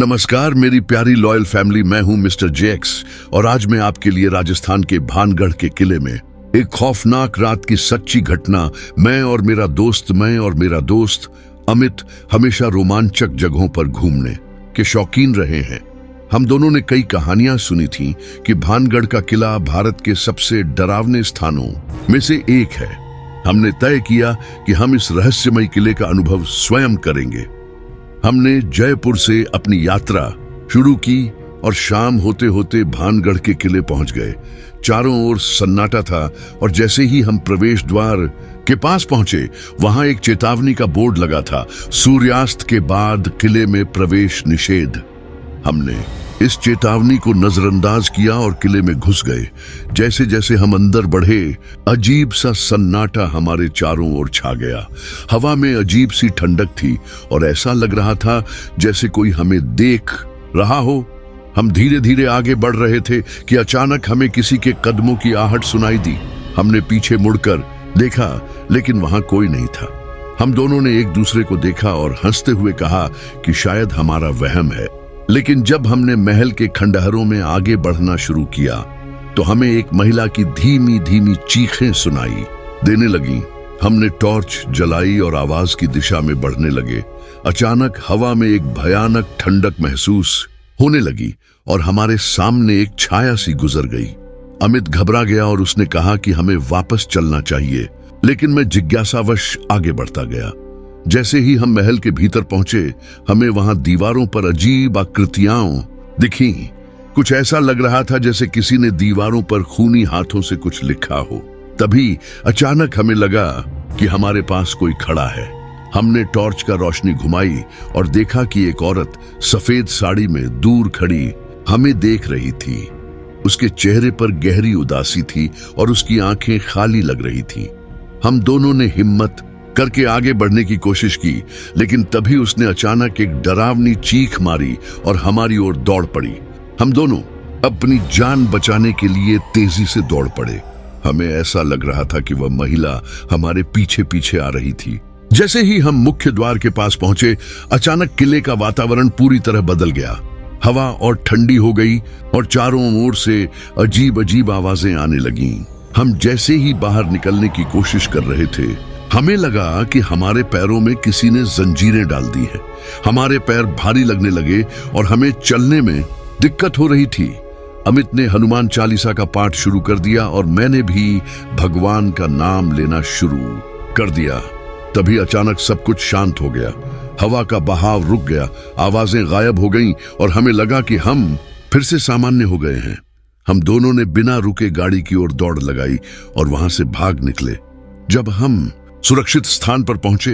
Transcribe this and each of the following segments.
नमस्कार मेरी प्यारी लॉयल फैमिली, मैं हूं मिस्टर जेक्स और आज मैं आपके लिए राजस्थान के भानगढ़ के किले में एक खौफनाक रात की सच्ची घटना। मैं और मेरा दोस्त अमित हमेशा रोमांचक जगहों पर घूमने के शौकीन रहे हैं। हम दोनों ने कई कहानियां सुनी थी कि भानगढ़ का किला भारत के सबसे डरावने स्थानों में से एक है। हमने तय किया कि हम इस रहस्यमय किले का अनुभव स्वयं करेंगे। हमने जयपुर से अपनी यात्रा शुरू की और शाम होते होते भानगढ़ के किले पहुंच गए। चारों ओर सन्नाटा था और जैसे ही हम प्रवेश द्वार के पास पहुंचे, वहां एक चेतावनी का बोर्ड लगा था, सूर्यास्त के बाद किले में प्रवेश निषेध। हमने इस चेतावनी को नजरअंदाज किया और किले में घुस गए। जैसे जैसे हम अंदर बढ़े, अजीब सा सन्नाटा हमारे चारों ओर छा गया। हवा में अजीब सी ठंडक थी और ऐसा लग रहा था जैसे कोई हमें देख रहा हो। हम धीरे धीरे आगे बढ़ रहे थे कि अचानक हमें किसी के कदमों की आहट सुनाई दी। हमने पीछे मुड़कर देखा, लेकिन वहां कोई नहीं था। हम दोनों ने एक दूसरे को देखा और हंसते हुए कहा कि शायद हमारा वहम है। लेकिन जब हमने महल के खंडहरों में आगे बढ़ना शुरू किया तो हमें एक महिला की धीमी धीमी चीखें सुनाई देने लगी। हमने टॉर्च जलाई और आवाज की दिशा में बढ़ने लगे। अचानक हवा में एक भयानक ठंडक महसूस होने लगी और हमारे सामने एक छाया सी गुजर गई। अमित घबरा गया और उसने कहा कि हमें वापस चलना चाहिए, लेकिन मैं जिज्ञासावश आगे बढ़ता गया। जैसे ही हम महल के भीतर पहुंचे, हमें वहां दीवारों पर अजीब आकृतियां दिखी। कुछ ऐसा लग रहा था जैसे किसी ने दीवारों पर खूनी हाथों से कुछ लिखा हो। तभी अचानक हमें लगा कि हमारे पास कोई खड़ा है। हमने टॉर्च का रोशनी घुमाई और देखा कि एक औरत सफेद साड़ी में दूर खड़ी हमें देख रही थी। उसके चेहरे पर गहरी उदासी थी और उसकी आंखें खाली लग रही थी। हम दोनों ने हिम्मत करके आगे बढ़ने की कोशिश की, लेकिन तभी उसने अचानक एक डरावनी चीख मारी और हमारी ओर दौड़ पड़ी। हम दोनों अपनी जान बचाने के लिए तेजी से दौड़ पड़े। हमें ऐसा लग रहा था कि वह महिला हमारे पीछे पीछे आ रही थी। जैसे ही हम मुख्य द्वार के पास पहुंचे, अचानक किले का वातावरण पूरी तरह बदल गया। हवा और ठंडी हो गई और चारों ओर से अजीब अजीब आवाजें आने लगीं। हम जैसे ही बाहर निकलने की कोशिश कर रहे थे, हमें लगा कि हमारे पैरों में किसी ने जंजीरें डाल दी है। हमारे पैर भारी लगने लगे और हमें चलने में दिक्कत हो रही थी। अमित ने हनुमान चालीसा का पाठ शुरू कर दिया और मैंने भी भगवान का नाम लेना शुरू कर दिया। तभी अचानक सब कुछ शांत हो गया। हवा का बहाव रुक गया, आवाजें गायब हो गईं और हमें लगा कि हम फिर से सामान्य हो गए हैं। हम दोनों ने बिना रुके गाड़ी की ओर दौड़ लगाई और वहां से भाग निकले। जब हम सुरक्षित स्थान पर पहुंचे,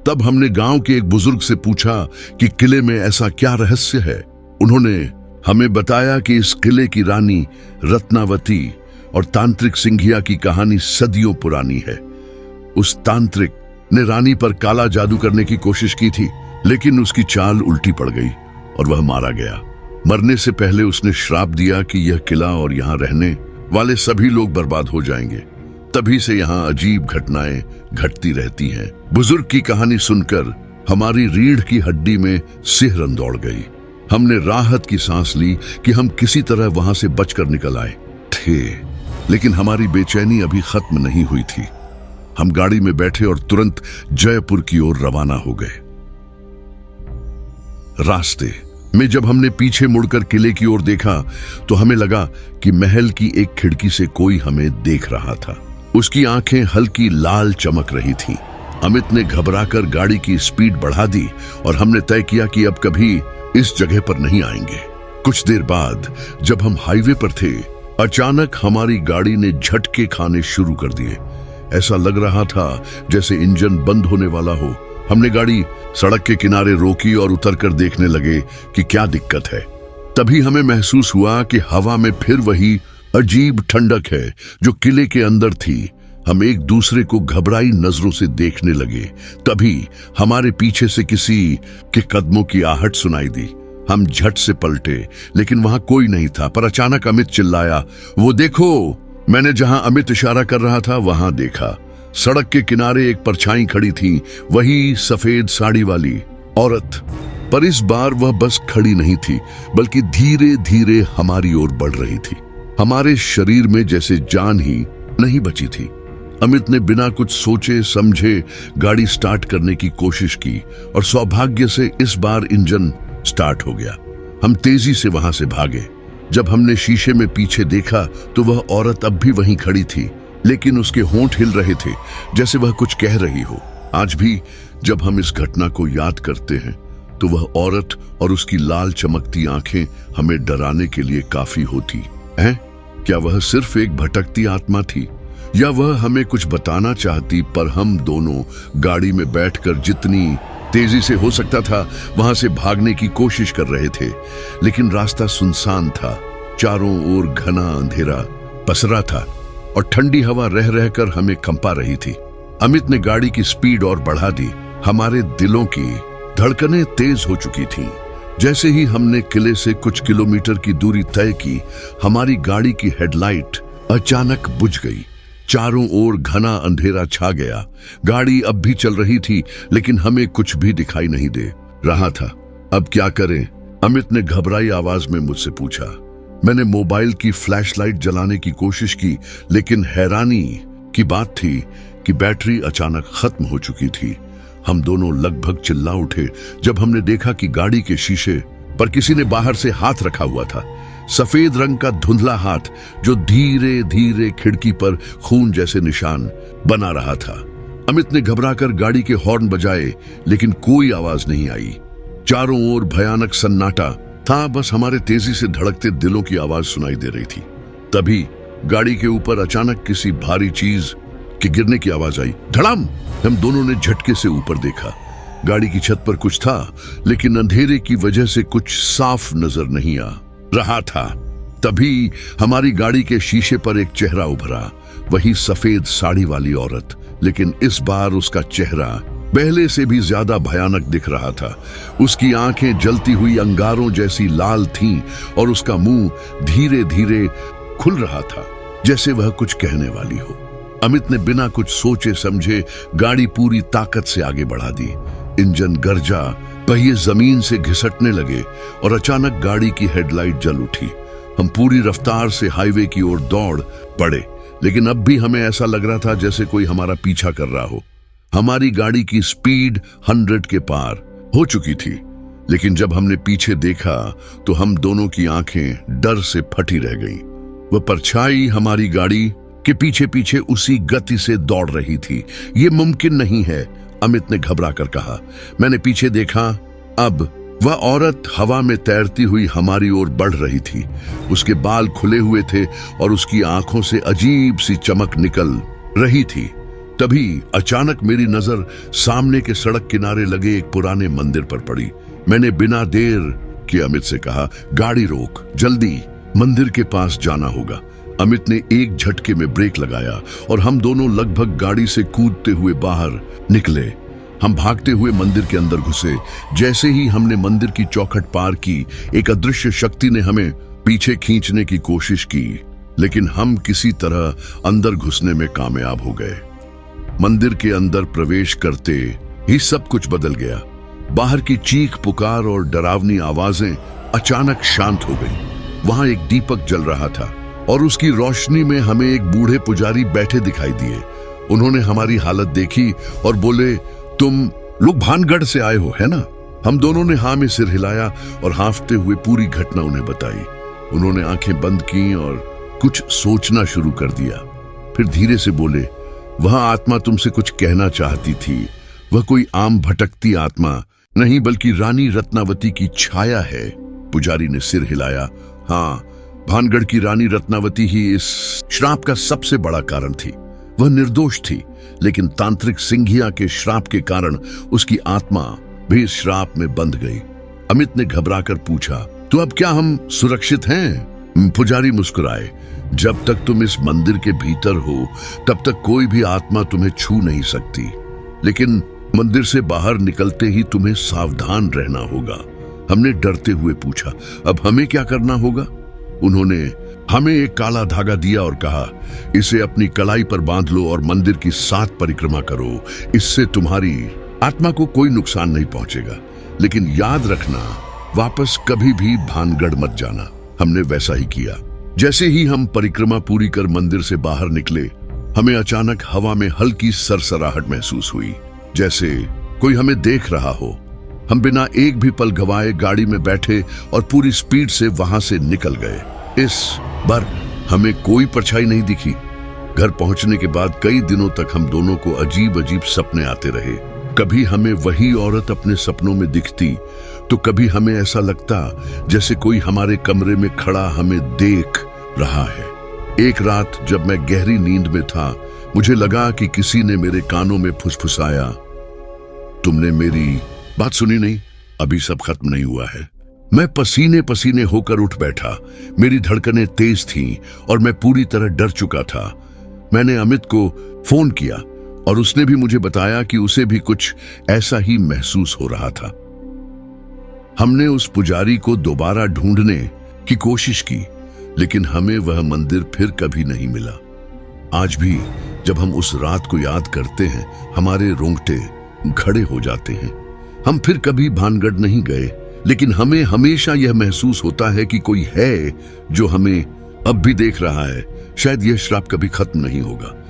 तब हमने गांव के एक बुजुर्ग से पूछा कि किले में ऐसा क्या रहस्य है। उन्होंने हमें बताया कि इस किले की रानी रत्नावती और तांत्रिक सिंघिया की कहानी सदियों पुरानी है। उस तांत्रिक ने रानी पर काला जादू करने की कोशिश की थी, लेकिन उसकी चाल उल्टी पड़ गई और वह मारा गया। मरने से पहले उसने श्राप दिया कि यह किला और यहाँ रहने वाले सभी लोग बर्बाद हो जाएंगे। तभी से यहाँ अजीब घटनाएं घटती रहती हैं। बुजुर्ग की कहानी सुनकर हमारी रीढ़ की हड्डी में सिहरन दौड़ गई। हमने राहत की सांस ली कि हम किसी तरह वहां से बचकर निकल आए थे, लेकिन हमारी बेचैनी अभी खत्म नहीं हुई थी। हम गाड़ी में बैठे और तुरंत जयपुर की ओर रवाना हो गए। रास्ते में जब हमने पीछे मुड़कर किले की ओर देखा तो हमें लगा कि महल की एक खिड़की से कोई हमें देख रहा था। उसकी आंखें हल्की लाल चमक रही थीं। अमित ने घबराकर गाड़ी की स्पीड बढ़ा दी और हमने तय किया कि अब कभी इस जगह पर नहीं आएंगे। कुछ देर बाद जब हम हाईवे पर थे, अचानक हमारी गाड़ी ने झटके खाने शुरू कर दिए। ऐसा लग रहा था जैसे इंजन बंद होने वाला हो। हमने गाड़ी सड़क के किनारे रोकी और उतरकर देखने लगे कि क्या दिक्कत है। तभी हमें महसूस हुआ कि हवा में फिर वही अजीब ठंडक है जो किले के अंदर थी। हम एक दूसरे को घबराई नजरों से देखने लगे। तभी हमारे पीछे से किसी के कदमों की आहट सुनाई दी। हम झट से पलटे, लेकिन वहां कोई नहीं था। पर अचानक अमित चिल्लाया, वो देखो। मैंने जहां अमित इशारा कर रहा था वहां देखा। सड़क के किनारे एक परछाई खड़ी थी, वही सफेद साड़ी वाली औरत। पर इस बार वह बस खड़ी नहीं थी, बल्कि धीरे धीरे हमारी ओर बढ़ रही थी। हमारे शरीर में जैसे जान ही नहीं बची थी। अमित ने बिना कुछ सोचे समझे गाड़ी स्टार्ट करने की कोशिश की और सौभाग्य से इस बार इंजन स्टार्ट हो गया। हम तेजी से वहां से भागे। जब हमने शीशे में पीछे देखा तो वह औरत अब भी वहीं खड़ी थी, लेकिन उसके होंठ हिल रहे थे जैसे वह कुछ कह रही हो। आज भी जब हम इस घटना को याद करते हैं तो वह औरत और उसकी लाल चमकती आंखें हमें डराने के लिए काफी होती हैं। क्या वह सिर्फ एक भटकती आत्मा थी या वह हमें कुछ बताना चाहती? पर हम दोनों गाड़ी में बैठकर जितनी तेजी से हो सकता था वहां से भागने की कोशिश कर रहे थे, लेकिन रास्ता सुनसान था। चारों ओर घना अंधेरा पसरा था और ठंडी हवा रह रहकर हमें कंपा रही थी। अमित ने गाड़ी की स्पीड और बढ़ा दी। हमारे दिलों की धड़कनें तेज हो चुकी थीं। जैसे ही हमने किले से कुछ किलोमीटर की दूरी तय की, हमारी गाड़ी की हेडलाइट अचानक बुझ गई। चारों ओर घना अंधेरा छा गया। गाड़ी अब भी चल रही थी, लेकिन हमें कुछ भी दिखाई नहीं दे रहा था। अब क्या करें? अमित ने घबराई आवाज में मुझसे पूछा। मैंने मोबाइल की फ्लैशलाइट जलाने की कोशिश की, लेकिन हैरानी की बात थी कि बैटरी अचानक खत्म हो चुकी थी। हम दोनों लगभग चिल्ला उठे जब हमने देखा कि गाड़ी के शीशे पर किसी ने बाहर से हाथ रखा हुआ था। सफेद रंग का धुंधला हाथ जो धीरे धीरे खिड़की पर खून जैसे निशान बना रहा था। अमित ने घबराकर गाड़ी के हॉर्न बजाए, लेकिन कोई आवाज नहीं आई। चारों ओर भयानक सन्नाटा था, बस हमारे तेजी से धड़कते दिलों की आवाज सुनाई दे रही थी। तभी गाड़ी के ऊपर अचानक किसी भारी चीज के गिरने की आवाज आई। धड़ाम! हम दोनों ने झटके से ऊपर देखा। गाड़ी की छत पर कुछ था, लेकिन अंधेरे की वजह से कुछ साफ नजर नहीं आ रहा था। तभी हमारी गाड़ी के शीशे पर एक चेहरा उभरा, वही सफेद साड़ी वाली औरत, लेकिन इस बार उसका चेहरा पहले से भी ज्यादा भयानक दिख रहा था। उसकी आंखें जलती हुई अंगारों जैसी लाल थीं और उसका मुंह धीरे धीरे खुल रहा था, जैसे वह कुछ कहने वाली हो। अमित ने बिना कुछ सोचे समझे गाड़ी पूरी ताकत से आगे बढ़ा दी। इंजन गरजा, पहिए जमीन से घिसटने लगे और अचानक गाड़ी की हेडलाइट जल उठी। हम पूरी रफ्तार से हाईवे की ओर दौड़ पड़े, लेकिन अब भी हमें ऐसा लग रहा था जैसे कोई हमारा पीछा कर रहा हो। हमारी गाड़ी की स्पीड 100 के पार हो चुकी थी, लेकिन जब हमने पीछे देखा तो हम दोनों की आंखें डर से फटी रह गईं। वह परछाई हमारी गाड़ी के पीछे पीछे उसी गति से दौड़ रही थी। ये मुमकिन नहीं है, अमित ने घबरा कर कहा। मैंने पीछे देखा। अब वह औरत हवा में तैरती हुई हमारी ओर बढ़ रही थी। उसके बाल खुले हुए थे और उसकी आंखों से अजीब सी चमक निकल रही थी। तभी अचानक मेरी नजर सामने के सड़क किनारे लगे एक पुराने मंदिर पर पड़ी। मैंने बिना देर के अमित से कहा, गाड़ी रोक, जल्दी मंदिर के पास जाना होगा। अमित ने एक झटके में ब्रेक लगाया और हम दोनों लगभग गाड़ी से कूदते हुए बाहर निकले। हम भागते हुए मंदिर के अंदर घुसे। जैसे ही हमने मंदिर की चौखट पार की, एक अदृश्य शक्ति ने हमें पीछे खींचने की कोशिश की, लेकिन हम किसी तरह अंदर घुसने में कामयाब हो गए। मंदिर के अंदर प्रवेश करते ही सब कुछ बदल गया। बाहर की चीख पुकार और डरावनी आवाजें अचानक शांत हो गई। वहां एक दीपक जल रहा था और उसकी रोशनी में हमें एक बूढ़े पुजारी बैठे दिखाई दिए। उन्होंने हमारी हालत देखी और बोले, तुम लोग भानगढ़ से आए हो, है ना? हम दोनों ने हाँ में सिर हिलाया और हांफते हुए पूरी घटना उन्हें बताई। उन्होंने आंखें बंद की और कुछ सोचना शुरू कर दिया। फिर धीरे से बोले, वह आत्मा तुमसे कुछ कहना चाहती थी। वह कोई आम भटकती आत्मा नहीं, बल्कि रानी रत्नावती की छाया है। पुजारी ने सिर हिलाया। हाँ, भानगढ़ की रानी रत्नावती ही इस श्राप का सबसे बड़ा कारण थी। वह निर्दोष थी, लेकिन तांत्रिक सिंघिया के श्राप के कारण उसकी आत्मा भी इस श्राप में बंध गई। अमित ने घबराकर पूछा, तो अब क्या हम सुरक्षित हैं? पुजारी मुस्कुराए। जब तक तुम इस मंदिर के भीतर हो, तब तक कोई भी आत्मा तुम्हें छू नहीं सकती, लेकिन मंदिर से बाहर निकलते ही तुम्हें सावधान रहना होगा। हमने डरते हुए पूछा, अब हमें क्या करना होगा? उन्होंने हमें एक काला धागा दिया और कहा, इसे अपनी कलाई पर बांध लो और मंदिर की 7 परिक्रमा करो। इससे तुम्हारी आत्मा को कोई नुकसान नहीं पहुंचेगा। लेकिन याद रखना, वापस कभी भी भानगढ़ मत जाना। हमने वैसा ही किया। जैसे ही हम परिक्रमा पूरी कर मंदिर से बाहर निकले, हमें अचानक हवा में हल्की सरसराहट महसूस हुई, जैसे कोई हमें देख रहा हो। हम बिना एक भी पल गवाए गाड़ी में बैठे और पूरी स्पीड से वहां से निकल गए। इस बार हमें कोई परछाई नहीं दिखी। घर पहुंचने के बाद कई दिनों तक हम दोनों को अजीब अजीब सपने आते रहे। कभी हमें वही औरत अपने सपनों में दिखती, तो कभी हमें ऐसा लगता जैसे कोई हमारे कमरे में खड़ा हमें देख रहा है। एक रात जब मैं गहरी नींद में था, मुझे लगा कि किसी ने मेरे कानों में फुसफुसाया, तुमने मेरी बात सुनी नहीं, अभी सब खत्म नहीं हुआ है। मैं पसीने पसीने होकर उठ बैठा। मेरी धड़कनें तेज थीं और मैं पूरी तरह डर चुका था। मैंने अमित को फोन किया और उसने भी मुझे बताया कि उसे भी कुछ ऐसा ही महसूस हो रहा था। हमने उस पुजारी को दोबारा ढूंढने की कोशिश की, लेकिन हमें वह मंदिर फिर कभी नहीं मिला। आज भी जब हम उस रात को याद करते हैं, हमारे रोंगटे खड़े हो जाते हैं। हम फिर कभी भानगढ़ नहीं गए, लेकिन हमें हमेशा यह महसूस होता है कि कोई है जो हमें अब भी देख रहा है। शायद यह श्राप कभी खत्म नहीं होगा।